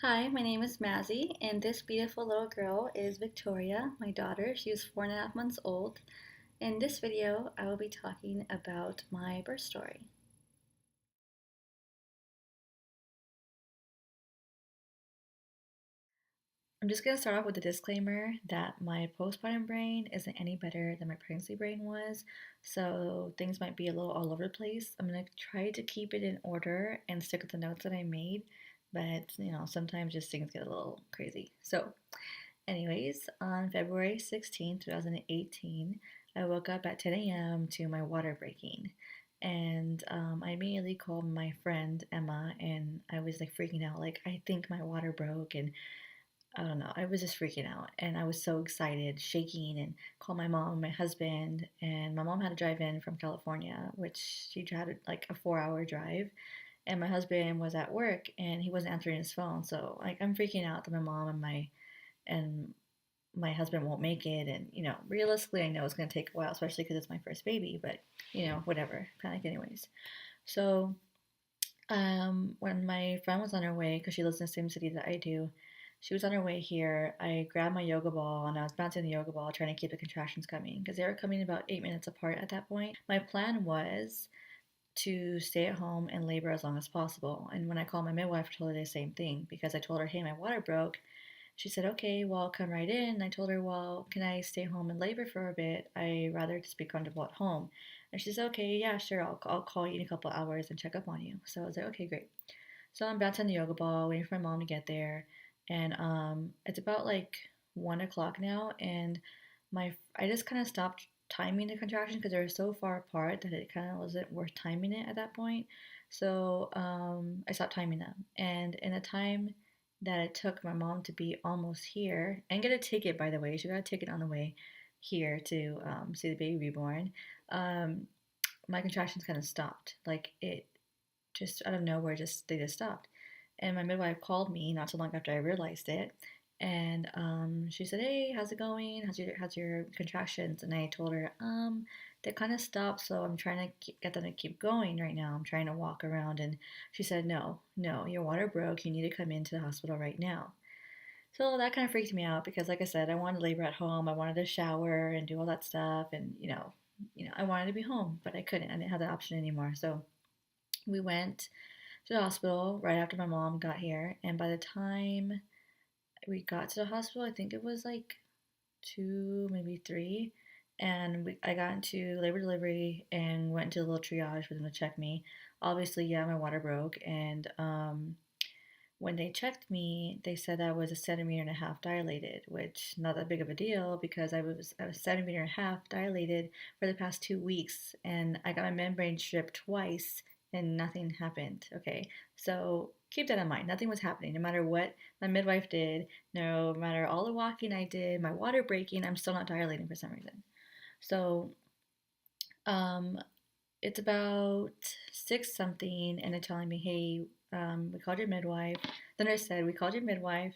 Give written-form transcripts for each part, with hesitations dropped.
Hi, my name is Mazzy, and this beautiful little girl is Victoria, my daughter. She is 4.5 months old. In this video, I will be talking about my birth story. I'm just going to start off with a disclaimer that my postpartum brain isn't any better than my pregnancy brain was, so things might be a little all over the place. I'm going to try to keep it in order and stick with the notes that I made, but sometimes just things get a little crazy. So, anyways, on February 16th, 2018, I woke up at 10 a.m. to my water breaking. And I immediately called my friend Emma, and I was like freaking out. Like, I think my water broke, and I don't know. I was just freaking out, and I was so excited, shaking, and called my mom and my husband. And my mom had to drive in from California, which she had like a 4-hour drive. And my husband was at work, and he wasn't answering his phone. So like I'm freaking out that my mom and my husband won't make it. And, realistically, I know it's going to take a while, especially because it's my first baby, but, whatever. Panic anyways. So, when my friend was on her way, because she lives in the same city that I do, she was on her way here. I grabbed my yoga ball and I was bouncing the yoga ball, trying to keep the contractions coming because they were coming about 8 minutes apart at that point. My plan was to stay at home and labor as long as possible. And when I called my midwife, I told her the same thing because I told her, hey, my water broke. She said, okay, well, I'll come right in. I told her, well, can I stay home and labor for a bit? I'd rather just be comfortable at home. And she said, okay, yeah, sure. I'll call you in a couple hours and check up on you. So I was like, okay, great. So I'm bouncing the yoga ball, waiting for my mom to get there. And it's about like 1 o'clock now. And I just kind of stopped timing the contractions because they were so far apart that it kind of wasn't worth timing it at that point. So I stopped timing them. And in the time that it took my mom to be almost here and get a ticket, by the way, she got a ticket on the way here to see the baby be born. Um, my contractions kind of stopped. Like it just out of nowhere, they just stopped. And my midwife called me not so long after I realized it, and she said, "Hey, how's it going? How's your contractions?" And I told her, they kind of stopped, so I'm trying to get them to keep going right now. I'm trying to walk around." And she said, "No, no, your water broke. You need to come into the hospital right now." So that kind of freaked me out because, like I said, I wanted to labor at home. I wanted to shower and do all that stuff, and I wanted to be home, but I couldn't. I didn't have that option anymore. So we went to the hospital right after my mom got here, and by the time we got to the hospital, I think it was like 2, maybe 3, and I got into labor delivery and went into a little triage for them to check me. Obviously, yeah, my water broke, and when they checked me, they said I was a centimeter and a half dilated, which not that big of a deal because I was centimeter and a half dilated for the past 2 weeks, and I got my membrane stripped twice, and nothing happened. Okay, so keep that in mind. Nothing was happening, no matter what my midwife did, no matter all the walking I did, my water breaking. I'm still not dilating for some reason. So, um, it's about 6 something, and they're telling me, hey, we called your midwife. The nurse said, we called your midwife,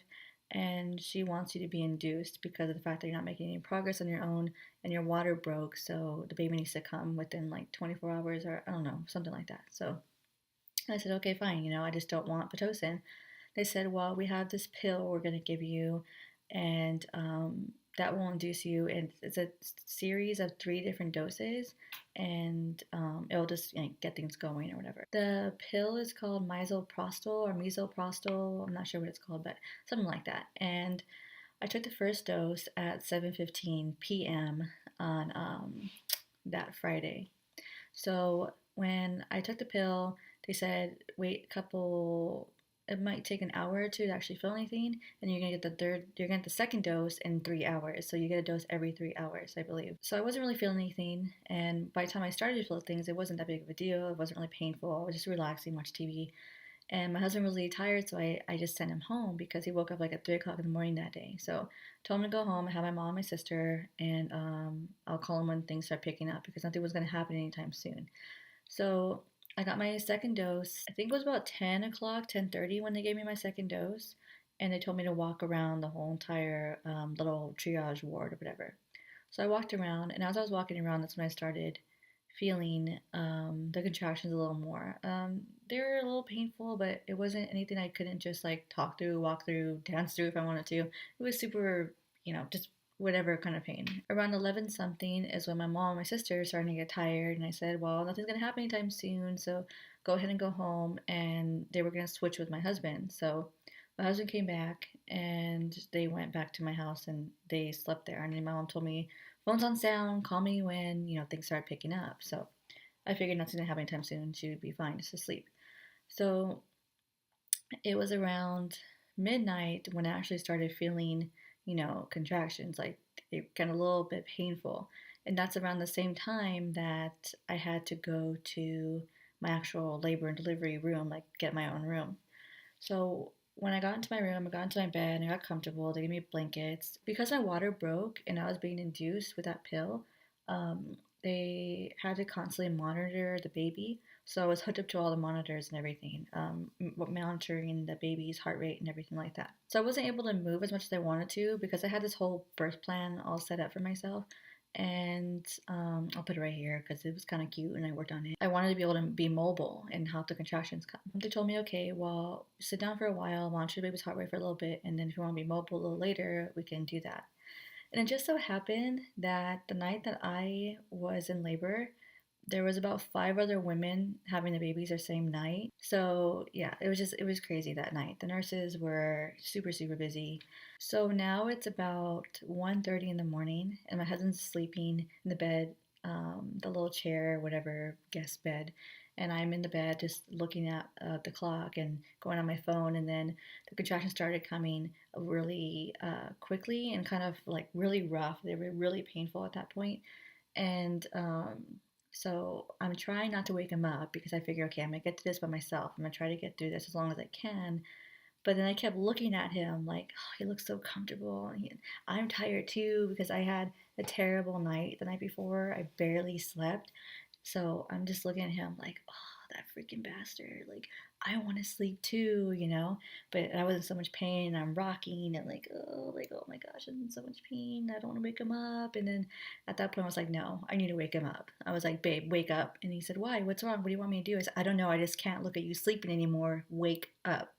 and she wants you to be induced because of the fact that you're not making any progress on your own and your water broke. So the baby needs to come within like 24 hours, or I don't know, something like that. So I said, okay, fine. I just don't want Pitocin. They said, well, we have this pill we're going to give you, and that will induce you. And it's a series of 3 different doses, and it'll just get things going or whatever. The pill is called misoprostol or misoprostol. I'm not sure what it's called, but something like that. And I took the first dose at 7:15 p.m. on that Friday. So when I took the pill, they said wait a couple. It might take an hour or two to actually feel anything, and you're gonna get You're gonna get the second dose in 3 hours. So you get a dose every 3 hours, I believe. So I wasn't really feeling anything, and by the time I started to feel things, it wasn't that big of a deal. It wasn't really painful. I was just relaxing, watch TV. And my husband was really tired, so I just sent him home because he woke up like at 3 o'clock in the morning that day. So I told him to go home. I had my mom and my sister, and I'll call him when things start picking up because nothing was going to happen anytime soon. So I got my second dose. I think it was about 10 o'clock, 10:30 when they gave me my second dose, and they told me to walk around the whole entire little triage ward or whatever. So I walked around, and as I was walking around, that's when I started feeling the contractions a little more. they were a little painful, but it wasn't anything I couldn't just like talk through, walk through, dance through if I wanted to. It was super, just whatever kind of pain. Around 11 something is when my mom and my sister are starting to get tired, and I said, well, nothing's gonna happen anytime soon, so go ahead and go home. And they were gonna switch with my husband. So my husband came back and they went back to my house and they slept there. And then my mom told me, phone's on sound, call me when, things start picking up. So I figured nothing's gonna happen anytime soon. She would be fine just to sleep. So it was around midnight when I actually started feeling, contractions, like it got a little bit painful. And that's around the same time that I had to go to my actual labor and delivery room, like get my own room. So when I got into my room, I got into my bed and I got comfortable. They gave me blankets. Because my water broke and I was being induced with that pill, they had to constantly monitor the baby. So I was hooked up to all the monitors and everything, monitoring the baby's heart rate and everything like that. So I wasn't able to move as much as I wanted to because I had this whole birth plan all set up for myself. And I'll put it right here because it was kind of cute and I worked on it. I wanted to be able to be mobile and help the contractions come. They told me, okay, well, sit down for a while, monitor the baby's heart rate for a little bit, and then if you want to be mobile a little later, we can do that. And it just so happened that the night that I was in labor, there was about five other women having the babies the same night. So yeah, it was crazy that night. The nurses were super super busy. So now it's about 1:30 in the morning, and my husband's sleeping in the bed, the little chair, whatever guest bed, and I'm in the bed just looking at the clock and going on my phone, and then the contractions started coming really quickly and kind of like really rough. They were really painful at that point, and so I'm trying not to wake him up because I figure, okay, I'm gonna get to this by myself. I'm gonna try to get through this as long as I can. But then I kept looking at him like, oh, he looks so comfortable. And I'm tired too because I had a terrible night the night before. I barely slept. So I'm just looking at him like, oh, that freaking bastard. Like, I want to sleep too. But I was in so much pain. And I'm rocking and like, oh my gosh, I'm in so much pain. I don't want to wake him up. And then at that point, I was like, no, I need to wake him up. I was like, babe, wake up. And he said, why? What's wrong? What do you want me to do? I said, I don't know. I just can't look at you sleeping anymore. Wake up.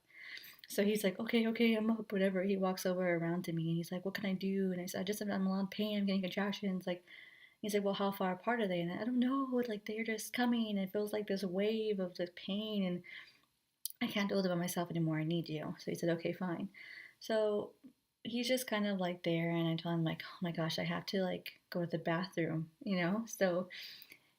So he's like, okay, okay, I'm up, whatever. He walks over around to me and he's like, what can I do? And I said, I'm in a lot of pain. I'm getting contractions. Like, he's like, well, how far apart are they? And I don't know. Like, they're just coming. It feels like there's a wave of the pain and I can't deal with it by myself anymore. I need you. So he said, okay, fine. So he's just kind of like there. And I told him, like, oh my gosh, I have to like go to the bathroom. So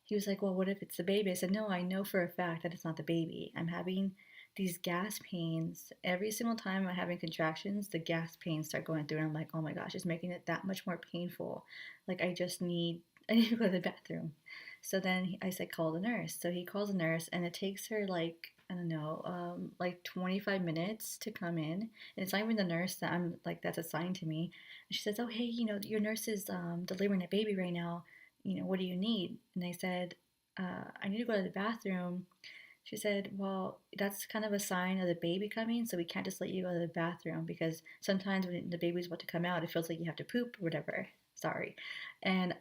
he was like, well, what if it's the baby? I said, no, I know for a fact that it's not the baby. I'm having these gas pains. Every single time I'm having contractions, the gas pains start going through. And I'm like, oh my gosh, it's making it that much more painful. Like, I need to go to the bathroom. So then I said, call the nurse. So he calls the nurse, and it takes her like, I don't know, like 25 minutes to come in. And it's not even the nurse that I'm like, that's assigned to me. And she says, oh, hey, your nurse is delivering a baby right now. What do you need? And I said, I need to go to the bathroom. She said, well, that's kind of a sign of the baby coming, so we can't just let you go to the bathroom because sometimes when the baby's about to come out, it feels like you have to poop or whatever. Sorry. And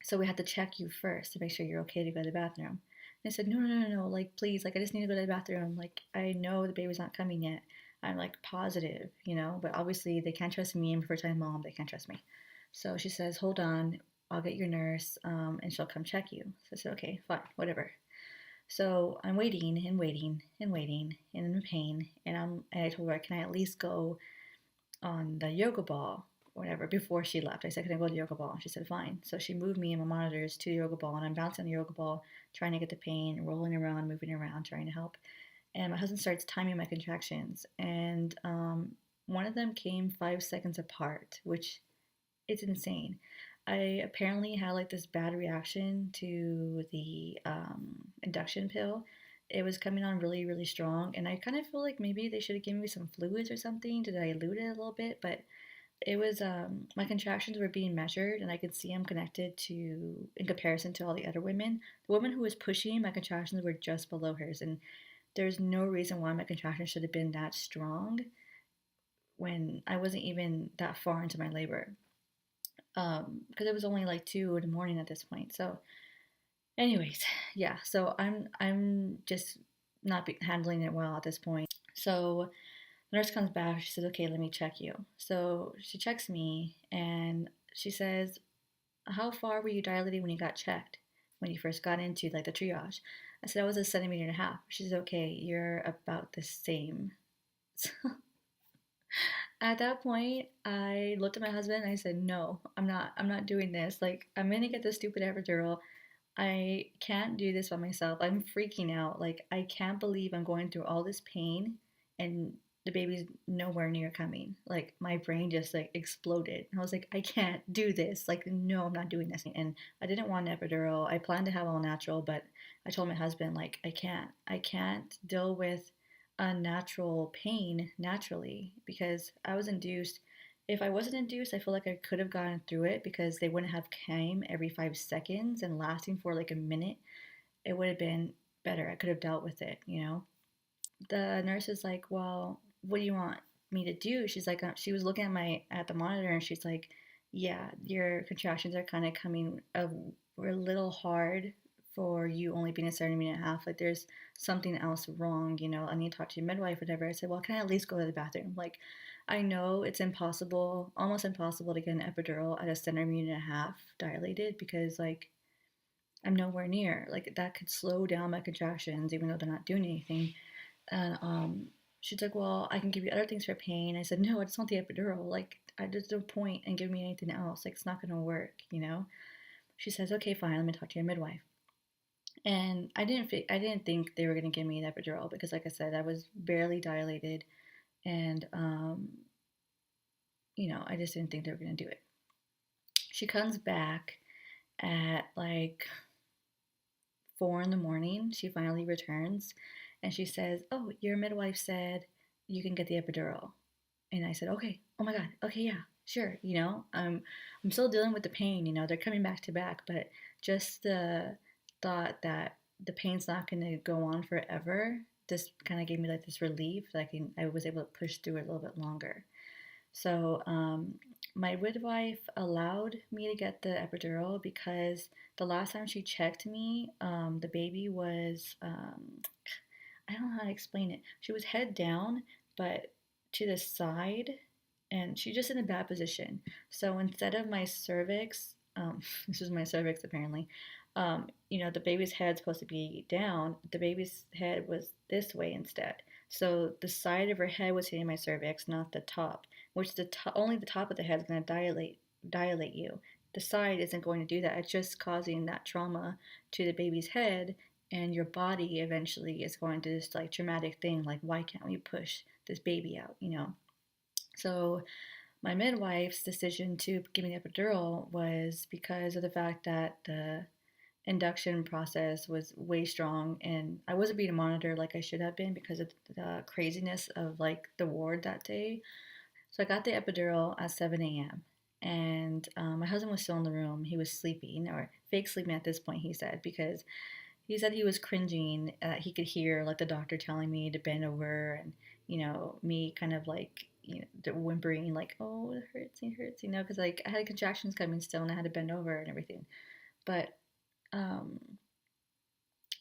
so we had to check you first to make sure you're okay to go to the bathroom. And I said, no, no, no, no, like, please, like, I just need to go to the bathroom. Like, I know the baby's not coming yet. I'm like positive. But obviously they can't trust me. I'm a first time mom. They can't trust me. So she says, hold on, I'll get your nurse and she'll come check you. So I said, okay, fine, whatever. So I'm waiting and waiting and waiting and in pain. And I told her, can I at least go on the yoga ball, whatever, before she left? I said, can I go to the yoga ball? She said, fine. So she moved me and my monitors to the yoga ball, and I'm bouncing on the yoga ball, trying to get the pain, rolling around, moving around, trying to help. And my husband starts timing my contractions, and one of them came 5 seconds apart, which it's insane. I apparently had like this bad reaction to the induction pill. It was coming on really, really strong, and I kind of feel like maybe they should have given me some fluids or something to dilute it a little bit. But it was my contractions were being measured, and I could see them connected to in comparison to all the other women. The woman who was pushing my contractions were just below hers, and there's no reason why my contractions should have been that strong when I wasn't even that far into my labor. Because it was only like 2 in the morning at this point. So Anyways, yeah, so I'm just not handling it well at this point. So the nurse comes back. She says, "Okay, let me check you." So she checks me and she says, "How far were you dilated when you got checked? When you first got into like the triage?" I said, "I was a centimeter and a half." She says, "Okay, you're about the same." At that point, I looked at my husband and I said, "No, I'm not doing this. Like, I'm gonna get this stupid epidural. I can't do this by myself. I'm freaking out. Like, I can't believe I'm going through all this pain and the baby's nowhere near coming. Like, my brain just like exploded. I was like, I can't do this. Like, no, I'm not doing this." And I didn't want an epidural. I planned to have all natural, but I told my husband, like, I can't deal with unnatural pain naturally because I was induced. If I wasn't induced, I feel like I could have gotten through it because they wouldn't have came every 5 seconds and lasting for like a minute. It would have been better. I could have dealt with it, you know? The nurse is like, "Well, what do you want me to do?" She's like, she was looking at the monitor and she's like, "Yeah, your contractions are kind of coming a little hard for you only being a centimeter and a half. Like there's something else wrong, you know. I need to talk to your midwife, whatever." I said, "Well, can I at least go to the bathroom?" Like, I know it's impossible, almost impossible to get an epidural at a centimeter and a half dilated because like I'm nowhere near. Like that could slow down my contractions, even though they're not doing anything. And she's like, "Well, I can give you other things for pain." I said, "No, I just want the epidural. Like, there's no point in giving me anything else. Like, it's not gonna work, you know." She says, "Okay, fine. Let me talk to your midwife." And I didn't think they were gonna give me an epidural because, like I said, I was barely dilated, and I just didn't think they were gonna do it. She comes back at like 4 in the morning. She finally returns, and she says, "Oh, your midwife said you can get the epidural." And I said, "Okay, oh my God, okay, yeah, sure." I'm still dealing with the pain. They're coming back to back, but just the thought that the pain's not going to go on forever just kind of gave me like this relief that I was able to push through it a little bit longer. So my midwife allowed me to get the epidural because the last time she checked me, the baby was I don't know how to explain it. She was head down, but to the side, and she's just in a bad position. So instead of my cervix, this is my cervix apparently. The baby's head's supposed to be down. The baby's head was this way instead. So the side of her head was hitting my cervix, not the top. Which only the top of the head is going to dilate you. The side isn't going to do that. It's just causing that trauma to the baby's head, and your body eventually is going to this like traumatic thing like, why can't we push this baby out? So my midwife's decision to give me the epidural was because of the fact that the induction process was way strong and I wasn't being monitored like I should have been because of the craziness of like the ward that day. So I got the epidural at 7 a.m. And my husband was still in the room. He was sleeping, or fake sleeping at this point, he said, because he said he was cringing. He could hear like the doctor telling me to bend over, and me kind of like whimpering like, "Oh, it hurts," because like I had contractions coming still, and I had to bend over and everything. But um,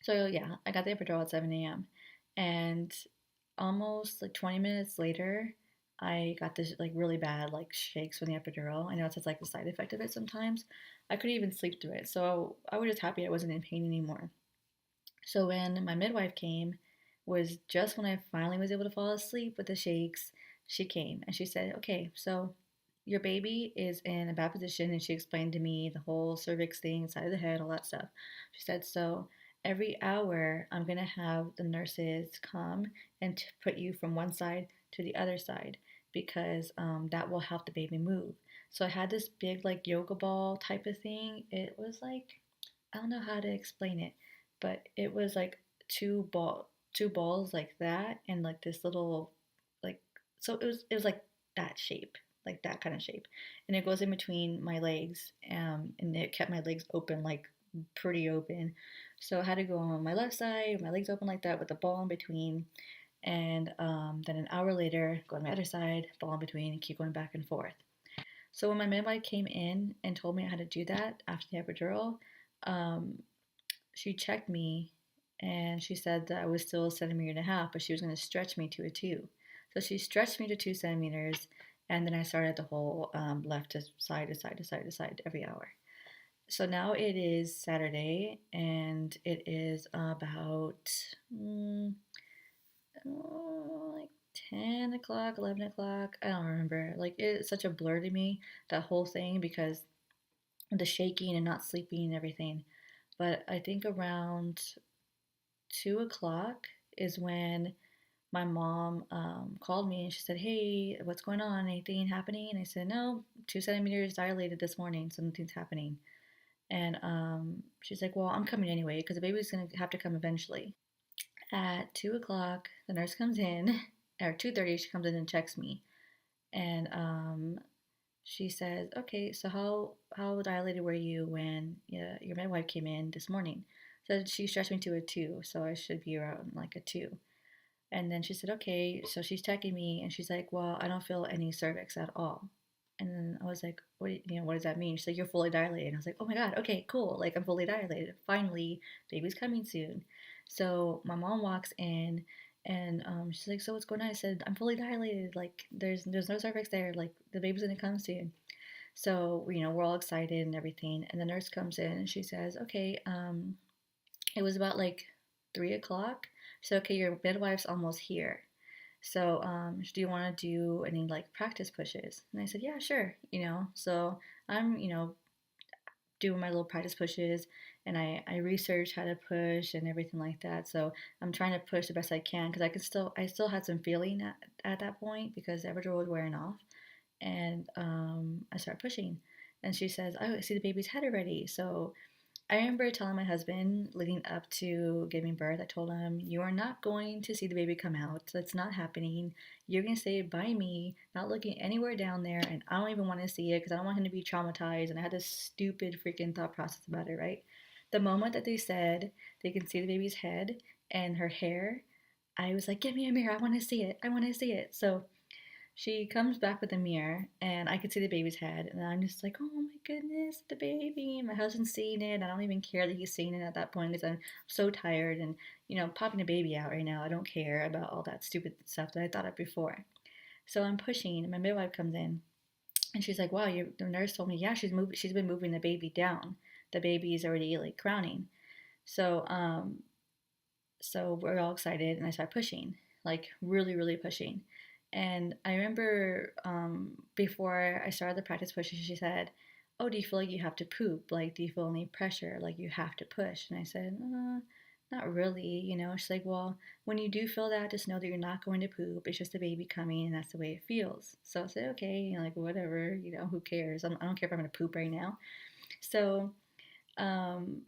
so yeah, I got the epidural at 7 a.m. and almost like 20 minutes later, I got this like really bad like shakes from the epidural. I know it's like the side effect of it sometimes. I couldn't even sleep through it, so I was just happy I wasn't in pain anymore. So when my midwife came, was just when I finally was able to fall asleep with the shakes. She came and she said, "Okay, so your baby is in a bad position," and she explained to me the whole cervix thing, side of the head, all that stuff. She said, "So every hour, I'm gonna have the nurses come and put you from one side to the other side because that will help the baby move." So I had this big like yoga ball type of thing. It was like, I don't know how to explain it, but it was like two balls like that, and like this little like, so it was like that shape, like that kind of shape, and it goes in between my legs, and it kept my legs open, like pretty open. So I had to go on my left side, my legs open like that with the ball in between, and then an hour later go on my other side, ball in between, and keep going back and forth. So when my midwife came in and told me I had to do that after the epidural, um, she checked me and she said that I was still a centimeter and a half, but she was going to stretch me to a two. So she stretched me to 2 centimeters, and then I started the whole left to side to side to side to side every hour. So now it is Saturday, and it is about mm, like 10 o'clock, 11 o'clock. I don't remember. Like, it's such a blur to me, that whole thing, because the shaking and not sleeping and everything. But I think around 2 o'clock is when my mom called me and she said, "Hey, what's going on? Anything happening?" And I said, "No, 2 centimeters dilated this morning, so nothing's happening." And she's like, "Well, I'm coming anyway because the baby's gonna have to come eventually." At 2 o'clock, the nurse comes in, or 2:30, she comes in and checks me, and she says, "Okay, so how dilated were you when your midwife came in this morning?" So she stretched me to a two, so I should be around like a two. And then she said, "Okay." So she's checking me and she's like, "Well, I don't feel any cervix at all." And then I was like, what does that mean?" She's like, "You're fully dilated." And I was like, "Oh my God, okay, cool. Like, I'm fully dilated. Finally, baby's coming soon." So my mom walks in and she's like, "So what's going on?" I said, "I'm fully dilated. Like, there's no cervix there. Like, the baby's gonna come soon." So, we're all excited and everything. And the nurse comes in and she says, "Okay, it was about like 3 o'clock. So, okay, your midwife's almost here. So, do you want to do any like practice pushes?" And I said, "Yeah, sure." So I'm, doing my little practice pushes, and I researched how to push and everything like that. So I'm trying to push the best I can because I still had some feeling at that point because the epidural was wearing off. And I start pushing. And she says, "Oh, I see the baby's head already." So I remember telling my husband leading up to giving birth, I told him, "You are not going to see the baby come out. That's not happening. You're going to stay by me, not looking anywhere down there. And I don't even want to see it because I don't want him to be traumatized." And I had this stupid freaking thought process about it, right? The moment that they said they can see the baby's head and her hair, I was like, "Give me a mirror. I want to see it. I want to see it." So she comes back with a mirror, and I could see the baby's head, and I'm just like, "Oh my goodness, the baby!" My husband's seeing it. I don't even care that he's seeing it at that point because I'm so tired, and popping a baby out right now. I don't care about all that stupid stuff that I thought of before. So I'm pushing, and my midwife comes in, and she's like, "Wow, the nurse told me, yeah, she's been moving the baby down. The baby is already like crowning." So so we're all excited, and I start pushing, like really, really pushing. And I remember before I started the practice pushing, she said, "Oh, do you feel like you have to poop? Like, do you feel any pressure? Like, you have to push?" And I said, "Not really." She's like, "Well, when you do feel that, just know that you're not going to poop. It's just a baby coming, and that's the way it feels." So I said, "Okay, like whatever, who cares? I don't care if I'm going to poop right now." So um,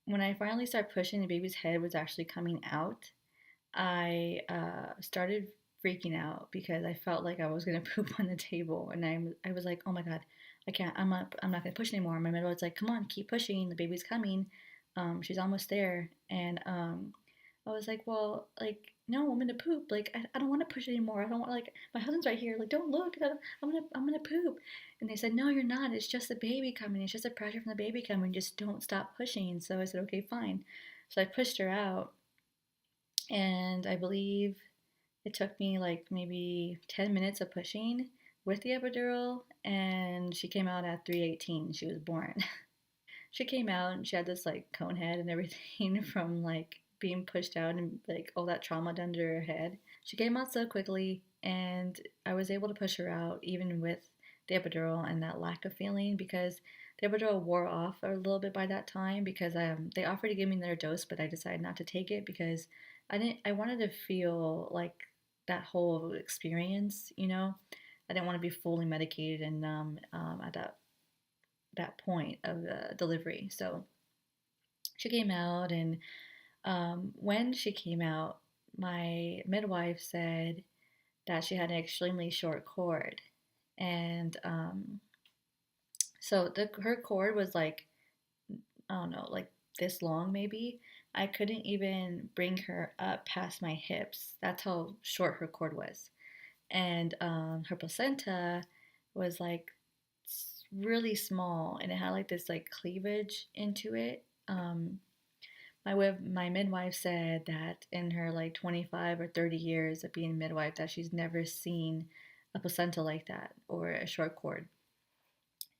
when I finally started pushing, the baby's head was actually coming out. I started freaking out because I felt like I was gonna poop on the table, and I was like, "Oh my God, I can't. I'm not gonna push anymore." My midwife's like, "Come on, keep pushing. The baby's coming. She's almost there." And I was like, "Well, like no, I'm gonna poop. Like I don't want to push anymore. I don't want like my husband's right here. Like don't look. I'm gonna poop." And they said, "No, you're not. It's just the baby coming. It's just the pressure from the baby coming. Just don't stop pushing." So I said, "Okay, fine." So I pushed her out, and I believe it took me like maybe 10 minutes of pushing with the epidural, and she came out at 3:18. She was born. She came out and she had this like cone head and everything from like being pushed out and like all that trauma done to her head. She came out so quickly, and I was able to push her out even with the epidural and that lack of feeling because the epidural wore off a little bit by that time because they offered to give me another dose, but I decided not to take it because I wanted to feel like that whole experience. I didn't want to be fully medicated and at that point of the delivery. So she came out, and when she came out, my midwife said that she had an extremely short cord, and so her cord was like, I don't know, like this long maybe. I couldn't even bring her up past my hips. That's how short her cord was. And her placenta was like really small, and it had like this like cleavage into it. my midwife said that in her like 25 or 30 years of being a midwife that she's never seen a placenta like that or a short cord.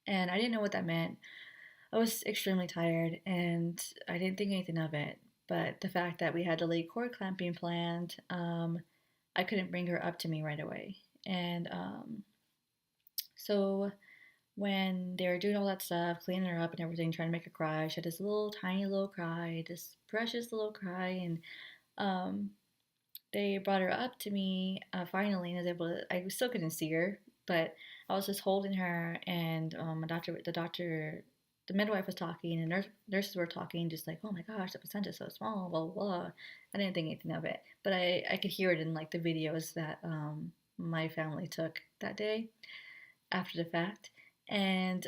And I didn't know what that meant. I was extremely tired and I didn't think anything of it. But the fact that we had delayed cord clamping planned, I couldn't bring her up to me right away. And so when they were doing all that stuff, cleaning her up and everything, trying to make her cry, she had this little tiny little cry, this precious little cry, and um, they brought her up to me finally, and I was able to. I still couldn't see her, but I was just holding her, and the midwife was talking, and nurses were talking, just like, "Oh my gosh, the placenta's so small," blah blah blah. I didn't think anything of it, but I could hear it in like the videos that my family took that day after the fact, and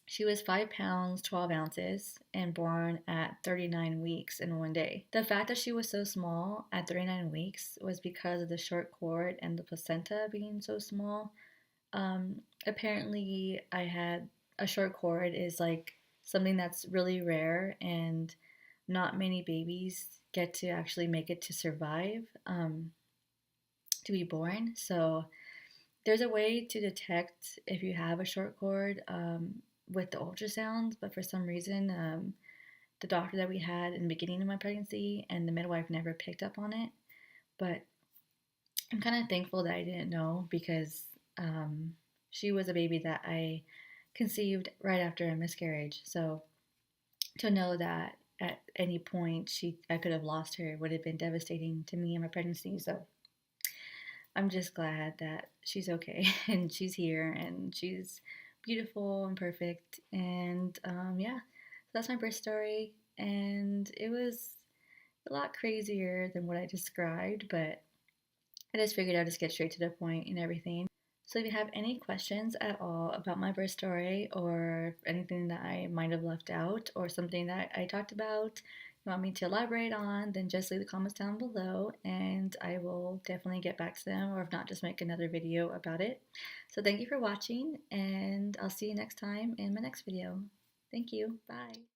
she was 5 pounds, 12 ounces, and born at 39 weeks in one day. The fact that she was so small at 39 weeks was because of the short cord and the placenta being so small. Apparently, I had a short cord is like something that's really rare, and not many babies get to actually make it to survive, to be born. So there's a way to detect if you have a short cord with the ultrasounds, but for some reason, the doctor that we had in the beginning of my pregnancy and the midwife never picked up on it. But I'm kind of thankful that I didn't know because she was a baby that I conceived right after a miscarriage. So to know that at any point I could have lost her would have been devastating to me and my pregnancy. So I'm just glad that she's okay and she's here and she's beautiful and perfect. And yeah, so that's my birth story. And it was a lot crazier than what I described, but I just figured I'd just get straight to the point and everything. So if you have any questions at all about my birth story or anything that I might have left out or something that I talked about, you want me to elaborate on, then just leave the comments down below and I will definitely get back to them, or if not, just make another video about it. So thank you for watching, and I'll see you next time in my next video. Thank you. Bye.